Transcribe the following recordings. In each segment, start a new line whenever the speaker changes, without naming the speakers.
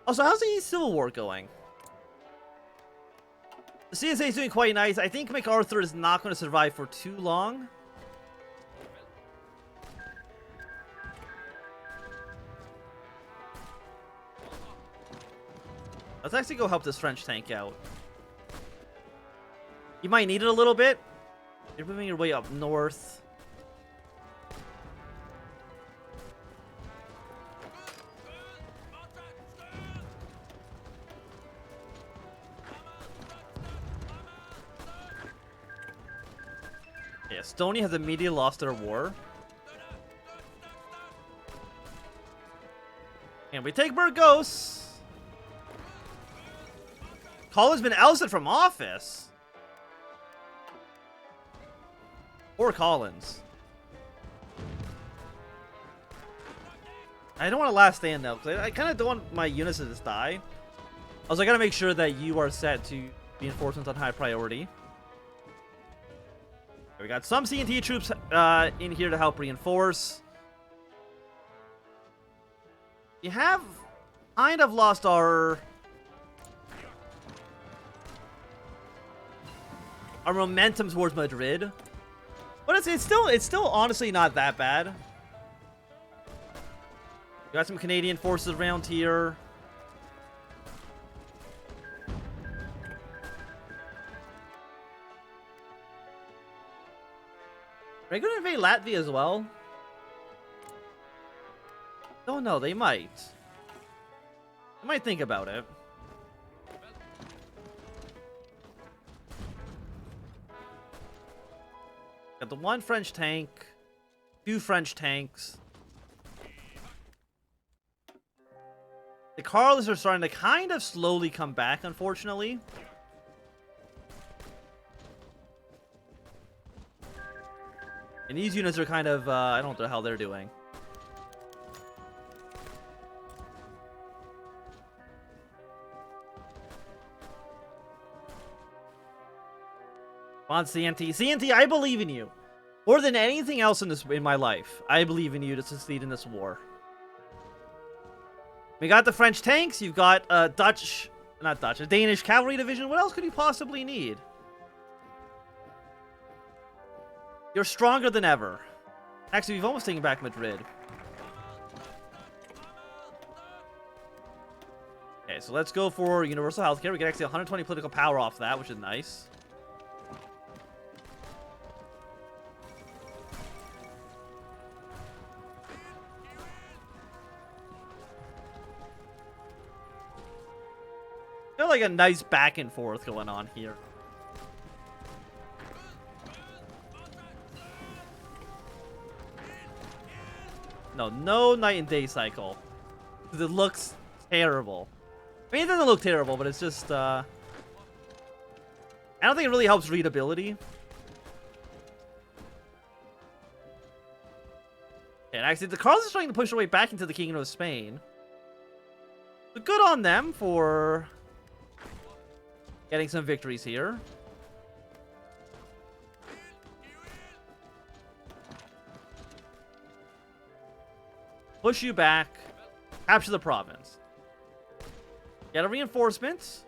Also, how's the Civil War going? The CSA is doing quite nice. I think MacArthur is not going to survive for too long. Let's actually go help this French tank out. You might need it a little bit. You're moving your way up north. Yeah, Estonia has immediately lost their war. And we take Burgos. Colin's been ousted from office. Or Collins. I don't want to last stand though, because I kind of don't want my units to just die. Also, I gotta make sure that you are set to reinforcements on high priority. We got some C&T troops in here to help reinforce. We have kind of lost our momentum towards Madrid, but it's still honestly not that bad. We got some Canadian forces around here. Are they going to invade Latvia as well? Don't know. They might. I might think about it. Got the one French tank, two French tanks. The Carlists are starting to kind of slowly come back, unfortunately. And these units are kind of, I don't know what the hell they're doing. Come on, CNT. CNT, I believe in you. More than anything else in my life, I believe in you to succeed in this war. We got the French tanks. You've got a Danish cavalry division. What else could you possibly need? You're stronger than ever. Actually, we've almost taken back Madrid. Okay, so let's go for universal healthcare. We get actually 120 political power off that, which is nice. Got like a nice back and forth going on here. No night and day cycle. Because it looks terrible. I mean, it doesn't look terrible, but it's just, I don't think it really helps readability. Okay, and actually, the Carlos is trying to push their way back into the Kingdom of Spain. So good on them for getting some victories here. Push you back. Capture the province. Get a reinforcement.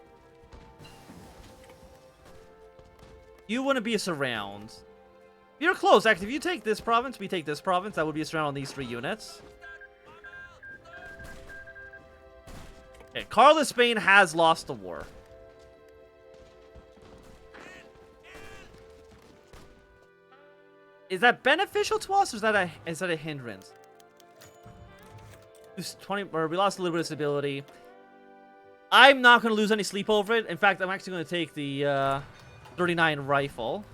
You wouldn't be a surround. You're close. Actually, if you take this province, we take this province. That would be a surround on these 3 units. Okay, Carlos Spain has lost the war. Is that beneficial to us, or is that a hindrance? 20, or we lost a little bit of stability. I'm not going to lose any sleep over it. In fact, I'm actually going to take the 39 rifle.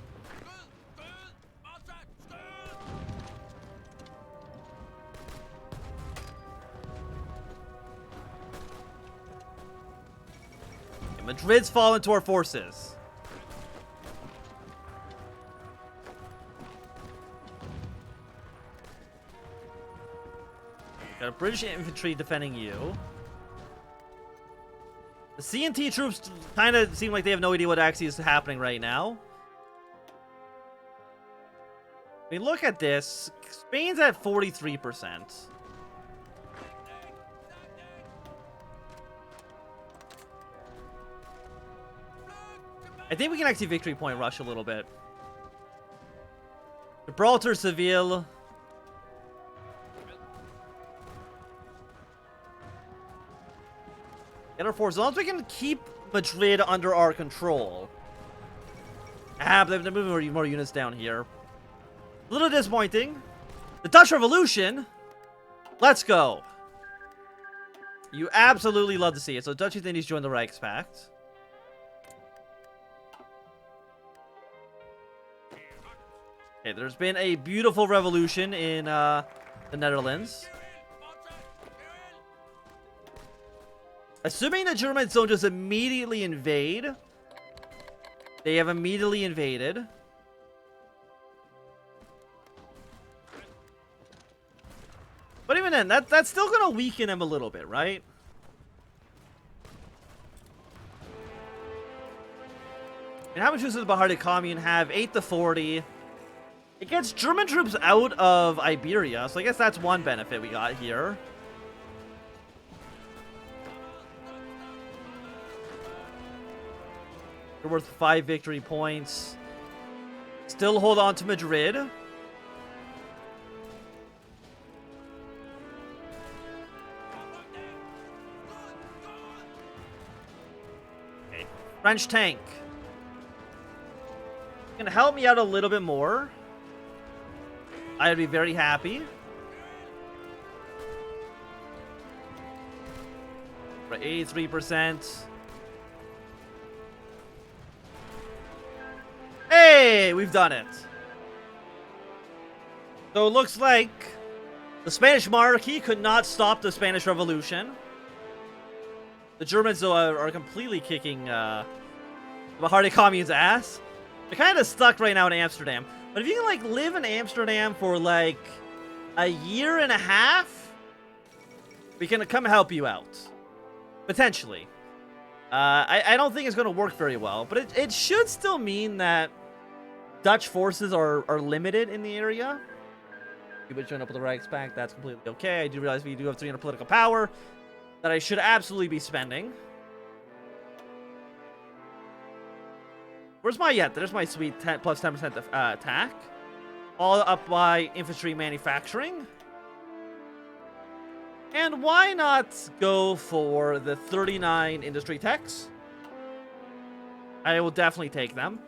Okay, Madrid's fallen to our forces. Got a British infantry defending you. The C&T troops kind of seem like they have no idea what actually is happening right now. I mean, look at this. Spain's at 43%. I think we can actually victory point rush a little bit. Gibraltar, Seville. Get our forces. As long as we can keep Madrid under our control. Ah, but they're moving more units down here. A little disappointing. The Dutch Revolution. Let's go. You absolutely love to see it. So Dutch East Indies join the Reichspakt. Okay, there's been a beautiful revolution in the Netherlands. Assuming the Germans don't just immediately invade. They have immediately invaded. But even then, that's still going to weaken them a little bit, right? And how much does the Bahari Commune have? 8-40. It gets German troops out of Iberia, so I guess that's one benefit we got here. They're worth 5 victory points. Still hold on to Madrid. Okay. French tank. Can help me out a little bit more. I'd be very happy. For 83%. Hey, we've done it. So it looks like the Spanish monarchy could not stop the Spanish Revolution. The Germans, though, are completely kicking the Bahari Commune's ass. They're kind of stuck right now in Amsterdam. But if you can, like, live in Amsterdam for, like, a year and a half, we can come help you out. Potentially. I don't think it's going to work very well, but it should still mean that Dutch forces are limited in the area. You would join up with the Reichspakt, that's completely okay. I do realize we do have 300 political power that I should absolutely be spending. Where's my yet? There's my sweet plus 10% attack. All up by infantry manufacturing. And why not go for the 39 industry techs? I will definitely take them.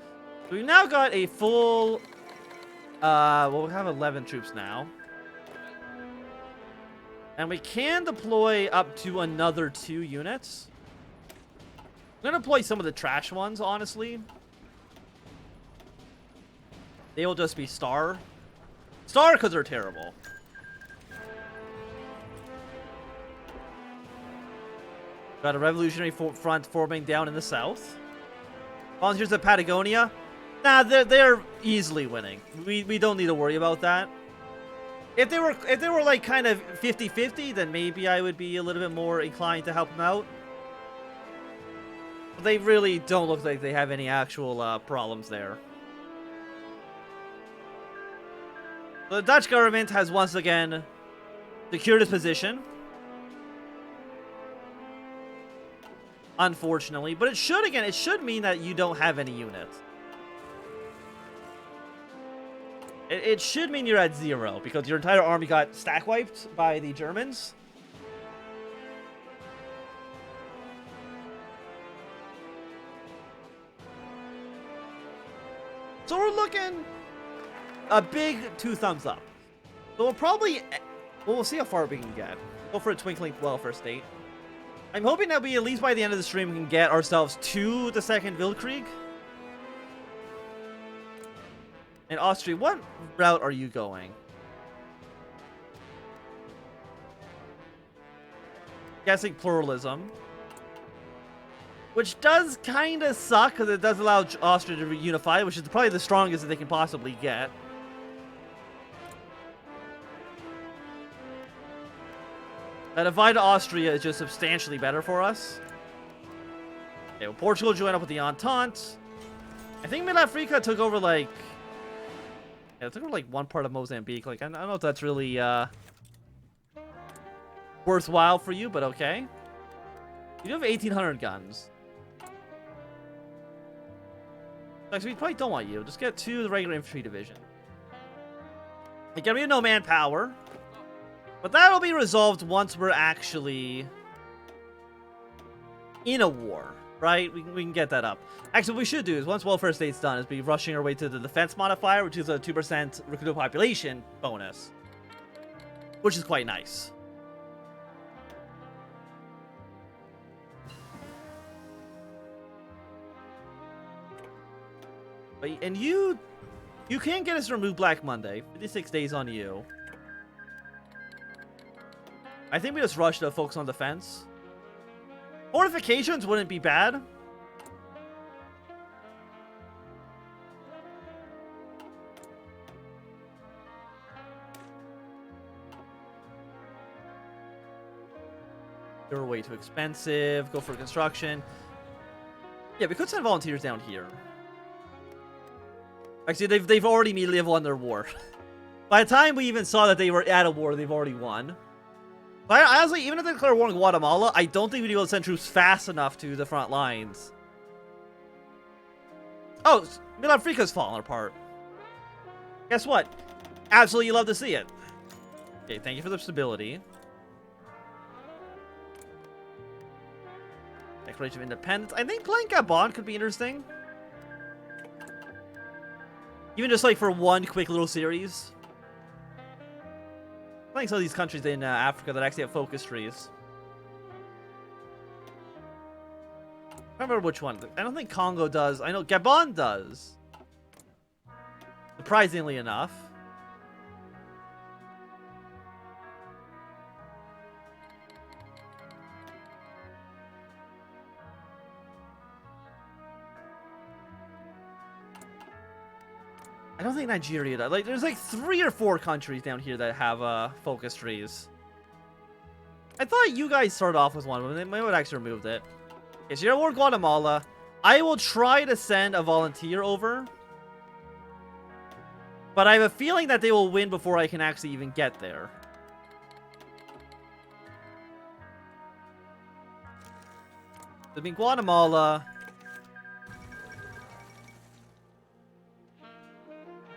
So we've now got a full... well, we have 11 troops now. And we can deploy up to another 2 units. I'm going to deploy some of the trash ones, honestly. They will just be Star. Star because they're terrible. Got a revolutionary front forming down in the south. Volunteers of Patagonia. Nah, they're easily winning. We don't need to worry about that. If they were like kind of 50-50, then maybe I would be a little bit more inclined to help them out. But they really don't look like they have any actual problems there. So the Dutch government has once again secured its position. Unfortunately, but it should mean that you don't have any units. It should mean you're at 0 because your entire army got stack wiped by the Germans. So we're looking a big 2 thumbs up. So we'll probably, we'll see how far we can get. Go for a twinkling welfare state. I'm hoping that we, at least by the end of the stream, can get ourselves to the second Weltkrieg. And Austria, what route are you going? Guessing pluralism. Which does kind of suck, because it does allow Austria to reunify, which is probably the strongest that they can possibly get. A divide to Austria is just substantially better for us. Okay, well, Portugal joined up with the Entente. I think Mid-Africa took over, like... Yeah, it took over, like, one part of Mozambique. Like, I don't know if that's really, worthwhile for you, but okay. You do have 1,800 guns. Actually, we probably don't want you. Just get 2 of the regular infantry division. Again, we have no manpower. But that'll be resolved once we're actually in a war, right? We can get that up. Actually, what we should do is, once welfare state's done, is be rushing our way to the defense modifier, which is a 2% recruitable population bonus. Which is quite nice. And you can get us to remove Black Monday. 56 days on you. I think we just rush to focus on defense. Fortifications wouldn't be bad. They're way too expensive. Go for construction. Yeah, we could send volunteers down here. Actually, they've already immediately won their war. By the time we even saw that they were at a war, they've already won. But honestly, even if they declare war in Guatemala, I don't think we'd be able to send troops fast enough to the front lines. Oh, Milafrica's fallen apart. Guess what? Absolutely love to see it. Okay, thank you for the stability. Declaration of Independence. I think playing Gabon could be interesting. Even just like for one quick little series. Playing some of these countries in Africa that actually have focus trees. I don't remember which one. I don't think Congo does. I know Gabon does. Surprisingly enough. I don't think Nigeria does. Like, there's like 3 or 4 countries down here that have focus trees. I thought you guys started off with one, but they might have actually removed it. Okay, so you're at war with Guatemala. I will try to send a volunteer over. But I have a feeling that they will win before I can actually even get there. I mean, Guatemala...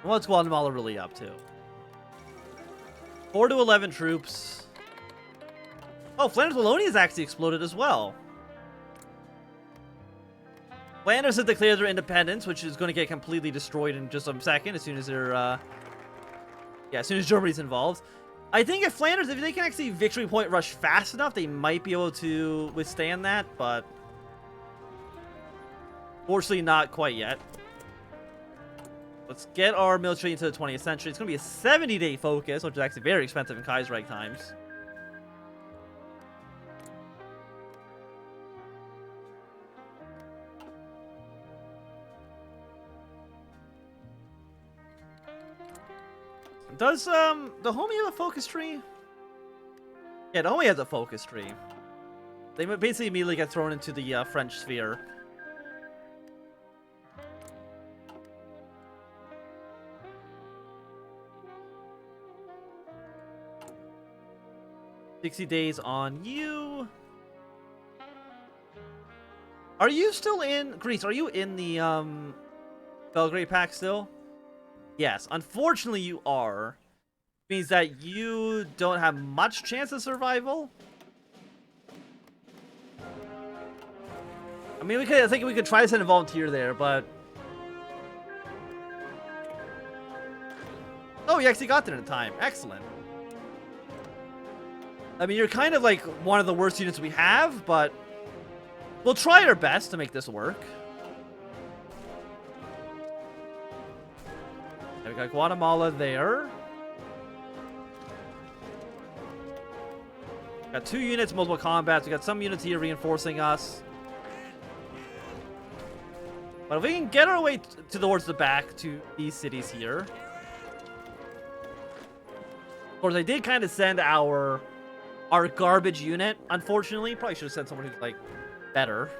What's Guatemala really up to? 4 to 11 troops. Oh, Flanders Wallonia has actually exploded as well. Flanders have declared their independence, which is going to get completely destroyed in just a second as soon as they're, as soon as Germany's involved. I think if Flanders, if they can actually victory point rush fast enough, they might be able to withstand that, but fortunately not quite yet. Let's get our military into the 20th century. It's going to be a 70-day focus, which is actually very expensive in Kaiserreich times. Does the homie have a focus tree? Yeah, the homie has a focus tree. They basically immediately get thrown into the French sphere. $60 days on you. Are you still in Greece? Are you in the Belgrade Pact still? Yes. Unfortunately, you are. Means that you don't have much chance of survival. I mean, I think we could try to send a volunteer there, but oh, you actually got there in time. Excellent. I mean, you're kind of like one of the worst units we have, but we'll try our best to make this work. Okay, we got Guatemala there. Got 2 units, multiple combats. We got some units here reinforcing us. But if we can get our way towards the back to these cities here. Of course, I did kind of send our garbage unit, unfortunately. Probably should have sent someone who's, like, better.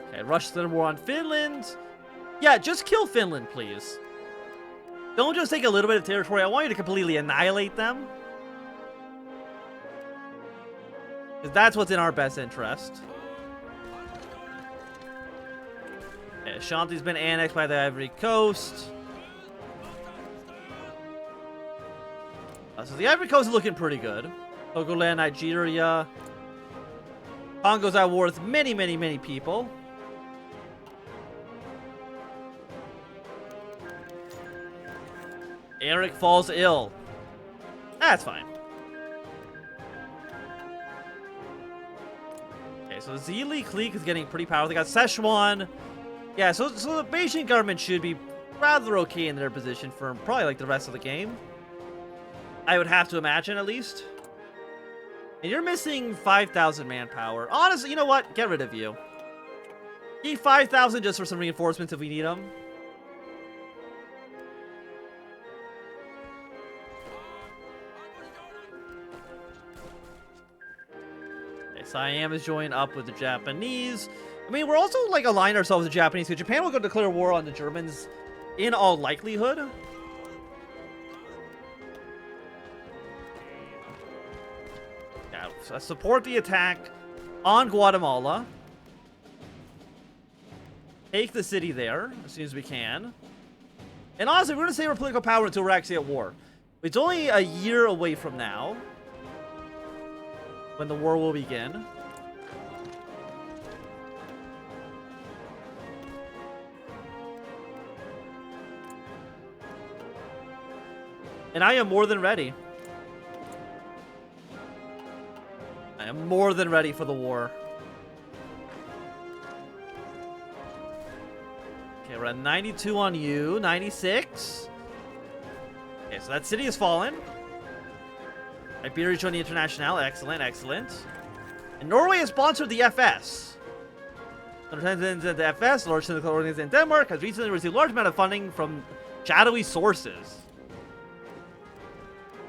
Okay, rush to the war on Finland. Yeah, just kill Finland, please. Don't just take a little bit of territory. I want you to completely annihilate them. Because that's what's in our best interest. Okay, Ashanti's been annexed by the Ivory Coast. So the Ivory Coast is looking pretty good. Togoland, Nigeria. Congo's at war with many, many, many people. Eric falls ill. That's fine. Okay, so the Zili clique is getting pretty powerful. They got Szechuan. Yeah, so the Beijing government should be rather okay in their position for probably like the rest of the game. I would have to imagine, at least. And you're missing 5,000 manpower. Honestly, you know what? Get rid of you. Keep 5,000 just for some reinforcements if we need them. Okay, Siam is joining up with the Japanese. I mean, we're also, like, aligning ourselves with the Japanese, because Japan will go declare war on the Germans in all likelihood. Yeah, so support the attack on Guatemala. Take the city there as soon as we can. And honestly, we're going to save our political power until we're actually at war. It's only a year away from now when the war will begin. And I am more than ready. I am more than ready for the war. Okay, we're at 92 on you. 96. Okay, so that city has fallen. Iberia joined the International. Excellent, excellent. And Norway has sponsored the FS. The FS, large syndical organization in Denmark, has recently received a large amount of funding from shadowy sources.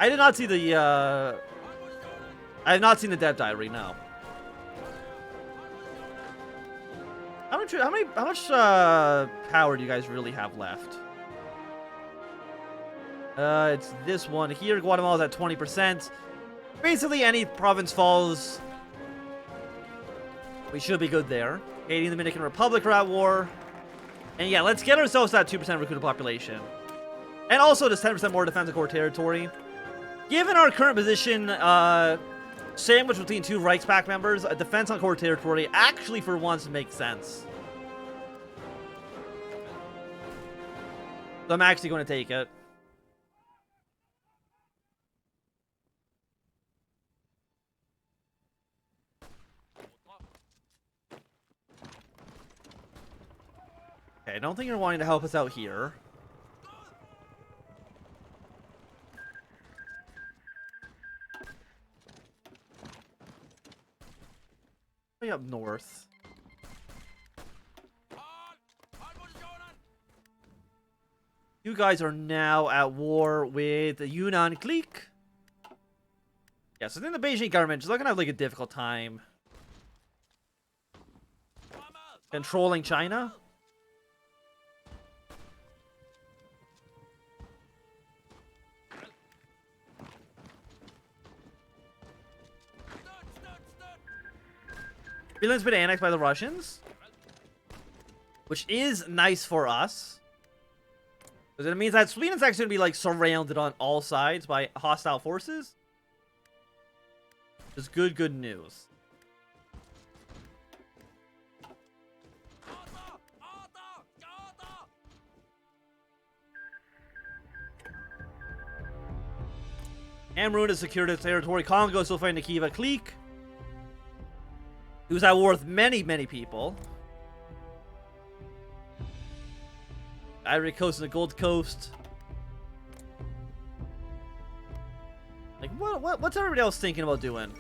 I did not see the, I have not seen the dev diary, no. How much power do you guys really have left? It's this one here. Guatemala's at 20%. Basically, any province falls, we should be good there. Haiti and the Dominican Republic are at war. And yeah, let's get ourselves that 2% recruited population. And also just 10% more defense of core territory. Given our current position, sandwiched between two Reichspakt members, a defense on core territory actually for once makes sense. So I'm actually going to take it. Okay, I don't think you're wanting to help us out here. Way up north. You guys are now at war with the Yunnan clique. Yeah, so then the Beijing government is going to have like a difficult time controlling China. Finland's been annexed by the Russians, which is nice for us, because it means that Sweden's actually going to be like surrounded on all sides by hostile forces. Just good news. Cameroon has secured its territory. Congo is still fighting the Kiva clique, who's at war with many, many people. Ivory Coast and the Gold Coast. Like, what's everybody else thinking about doing?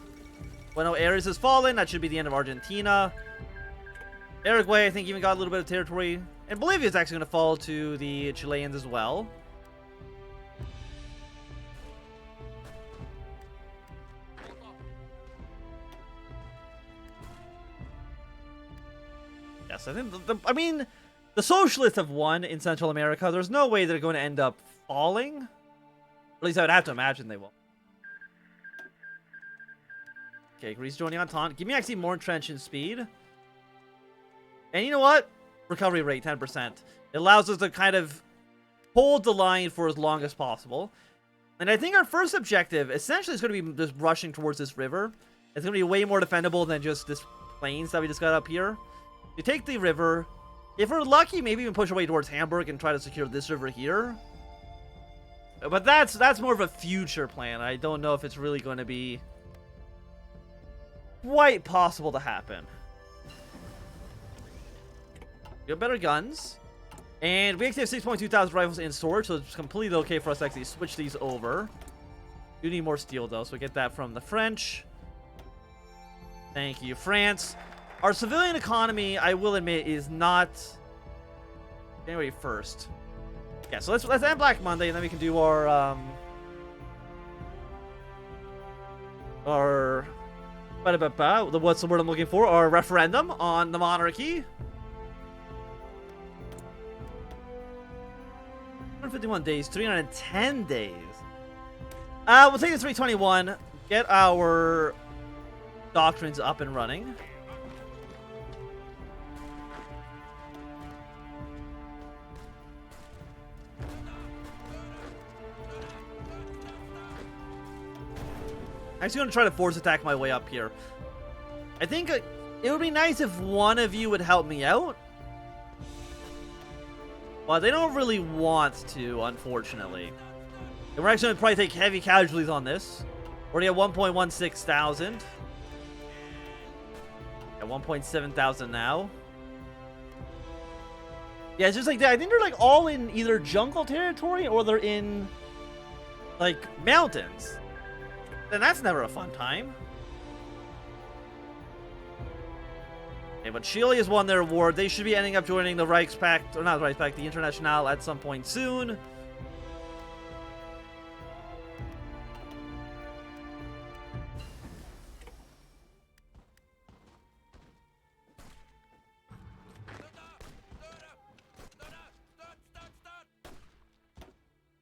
Bueno Aires has fallen. That should be the end of Argentina. Uruguay, I think, even got a little bit of territory. And Bolivia is actually going to fall to the Chileans as well. Yes, I think, I mean, the socialists have won in Central America. There's no way they're going to end up falling. At least I would have to imagine they will. Okay, Greece joining Entente. Give me actually more entrenchment speed. And you know what? recovery rate, 10%. It allows us to kind of hold the line for as long as possible. And I think our first objective, essentially, is going to be just rushing towards this river. It's going to be way more defendable than just this plains that we just got up here. You take the river. If we're lucky, maybe even push our way towards Hamburg and try to secure this river here. But that's more of a future plan. I don't know if it's really going to be quite possible to happen. We have better guns. And we actually have 6.2 thousand rifles in storage, so it's completely okay for us to actually switch these over. We do need more steel, though, so we get that from the French. Thank you, France. Our civilian economy, I will admit, is not January 1st. Yeah, so let's end Black Monday, and then we can do our what's the word I'm looking for? Our referendum on the monarchy. 151 days, 310 days. We'll take the 321, get our doctrines up and running. I'm actually going to try to force attack my way up here. I think it would be nice if one of you would help me out. But they don't really want to, unfortunately. And we're actually going to probably take heavy casualties on this. Already at 1.16 thousand. At 1.7 thousand now. Yeah, it's just like that. I think they're like all in either jungle territory or they're in like mountains. And that's never a fun time. Okay, but Chile has won their award. They should be ending up joining the Reichspakt, or not the Reichspakt, the Internationale at some point soon.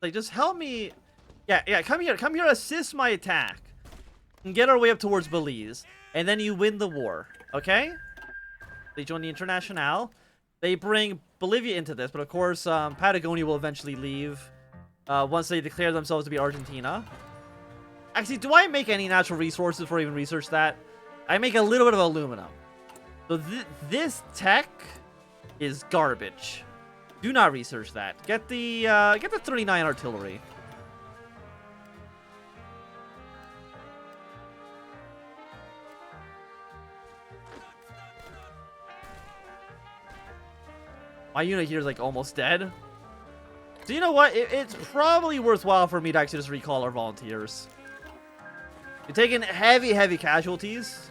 Like, just help me. Yeah, come here, assist my attack. And get our way up towards Belize. And then you win the war, okay? They join the Internationale. They bring Bolivia into this, but of course, Patagonia will eventually leave once they declare themselves to be Argentina. Actually, do I make any natural resources before I even research that? I make a little bit of aluminum. So this tech is garbage. Do not research that. Get the 39 artillery. My unit here is like almost dead. So you know what? It's probably worthwhile for me to actually just recall our volunteers. You're taking heavy casualties.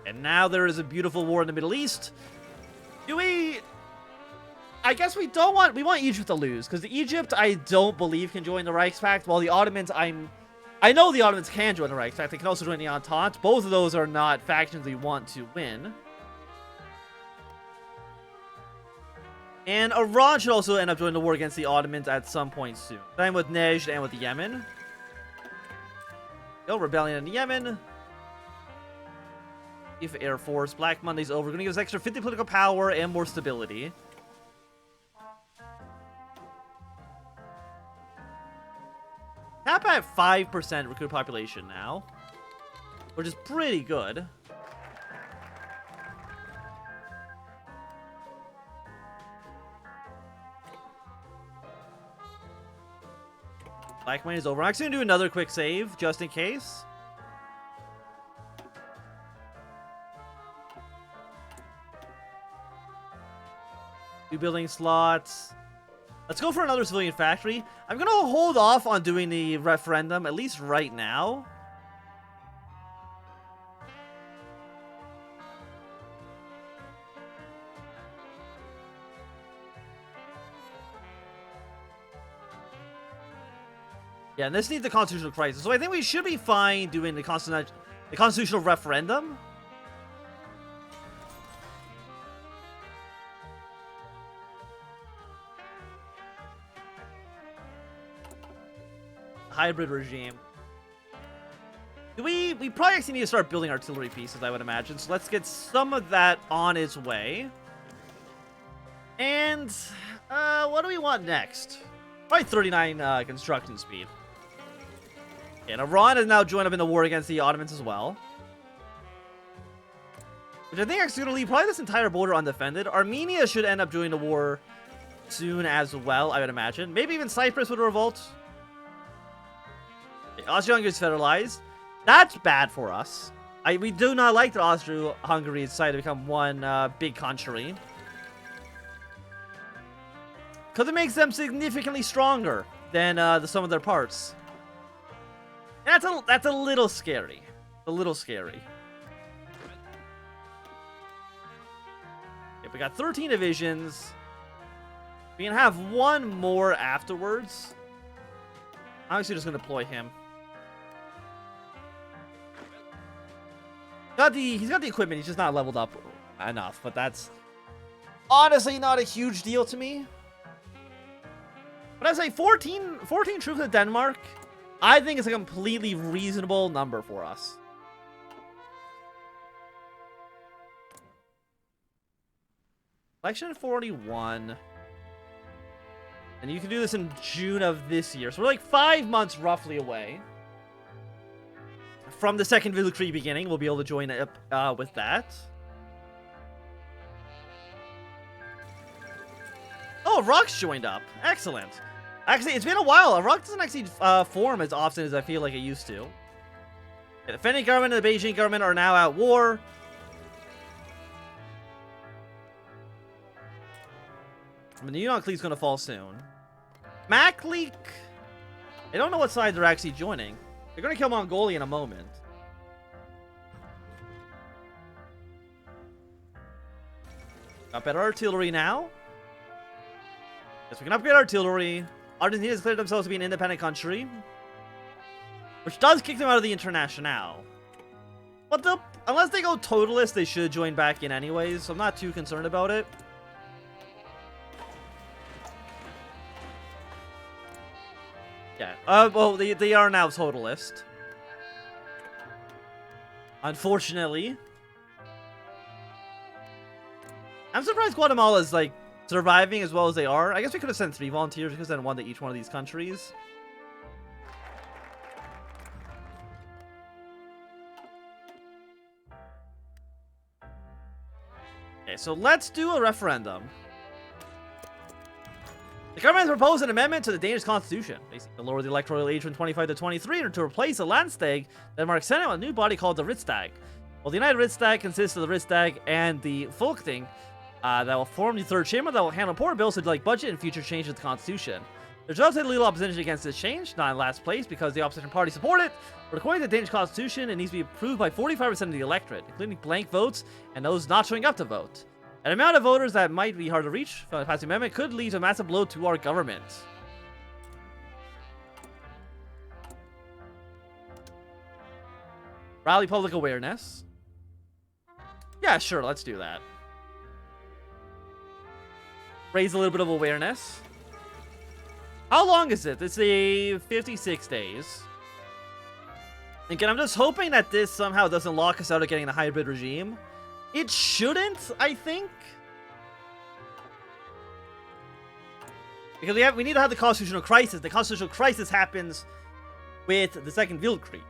And now there is a beautiful war in the Middle East. Do we... I guess we don't want... We want Egypt to lose. Because Egypt, I don't believe, can join the Reichspakt. While the Ottomans, I know the Ottomans can join the Reichspakt. They can also join the Entente. Both of those are not factions we want to win. And Iran should also end up joining the war against the Ottomans at some point soon. Same with Najd and with Yemen. Go, rebellion in Yemen. If Air Force. Black Monday's over. We're going to give us extra 50 political power and more stability. Cap at 5% recruit population now. Which is pretty good. Black Monday is over. I'm actually going to do another quick save, just in case. Two building slots. Let's go for another civilian factory. I'm going to hold off on doing the referendum, at least right now. Yeah, and this needs the constitutional crisis. So I think we should be fine doing the constitutional referendum. Hybrid regime. We probably actually need to start building artillery pieces, I would imagine. So let's get some of that on its way. And what do we want next? Probably 39 construction speed. And Iran has now joined up in the war against the Ottomans as well. Which I think actually going to leave probably this entire border undefended. Armenia should end up joining the war soon as well, I would imagine. Maybe even Cyprus would revolt. Okay, Austria-Hungary is federalized. That's bad for us. We do not like that Austria-Hungary decided to become one big country. Because it makes them significantly stronger than the sum of their parts. And that's a little scary. A little scary. Okay, we got 13 divisions. We can have one more afterwards. I'm actually just going to deploy him. He's got the equipment, he's just not leveled up enough, but that's honestly not a huge deal to me. But I say 14 troops in Denmark, I think it's a completely reasonable number for us. Election 41. And you can do this in June of this year. So we're like 5 months roughly away from the second Wilkrieg beginning. We'll be able to join up with that. Oh, Iraq's joined up. Excellent. Actually, it's been a while. Iraq doesn't actually form as often as I feel like it used to. The Fenny government and the Beijing government are now at war. I mean, the Yunnan clique's going to fall soon. Macleek, I don't know what side they're actually joining. They're going to kill Mongolia in a moment. Got better artillery now. Yes, we can upgrade artillery. Argentina has declared themselves to be an independent country, which does kick them out of the Internationale. But unless they go totalist, they should join back in anyways, so I'm not too concerned about it. Yeah. Well, they are now totalist. Unfortunately. I'm surprised Guatemala is, like, surviving as well as they are. I guess we could have sent 3 volunteers. We could have sent 1 to each one of these countries. Okay, so let's do a referendum. The government has proposed an amendment to the Danish constitution, basically to lower the electoral age from 25 to 23 and to replace the Landstag, Denmark's Senate, with a new body called the Riksdag. Well, the United Riksdag consists of the Riksdag and the Folketing that will form the third chamber that will handle important bills such like budget and future changes to the constitution. There's relatively little opposition against this change, not in last place because the opposition party support it, but according to the Danish constitution, it needs to be approved by 45% of the electorate, including blank votes and those not showing up to vote. An amount of voters that might be hard to reach from the passing amendment could lead to a massive blow to our government. Rally public awareness. Yeah, sure, let's do that. Raise a little bit of awareness. How long is it? It's a 56 days. Again, I'm just hoping that this somehow doesn't lock us out of getting the hybrid regime. It shouldn't, I think. Because we need to have the constitutional crisis. The constitutional crisis happens with the second Weltkrieg.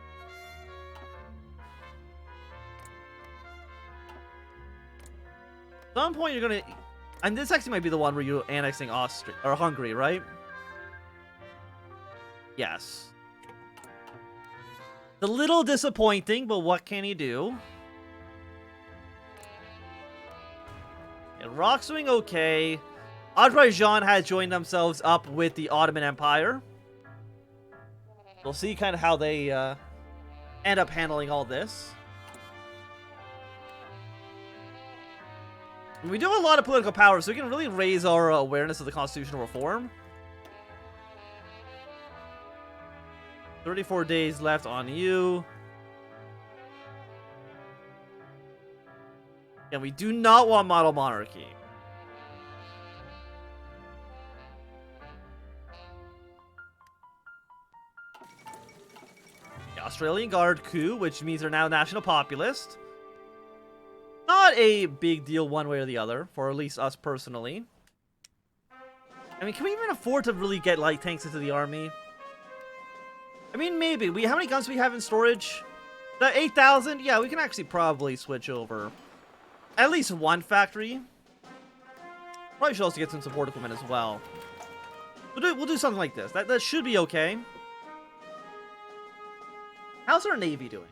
At some point you're gonna... And this actually might be the one where you're annexing Austria or Hungary, right? Yes. It's a little disappointing, but what can you do? Iraq's doing okay. Azerbaijan has joined themselves up with the Ottoman Empire. We'll see kind of how they end up handling all this. We do have a lot of political power, so we can really raise our awareness of the constitutional reform. 34 days left on you. And we do not want model monarchy. Yeah, Australian Guard coup, which means they're now national populist. Not a big deal one way or the other, for at least us personally. I mean, can we even afford to really get light tanks into the army? I mean, maybe. How many guns do we have in storage? The 8,000? Yeah, we can actually probably switch over at least one factory. Probably should also get some support equipment as well. We'll do something like this. That should be okay. How's our Navy doing?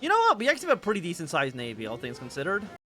You know what? We actually have a pretty decent sized Navy, all things considered.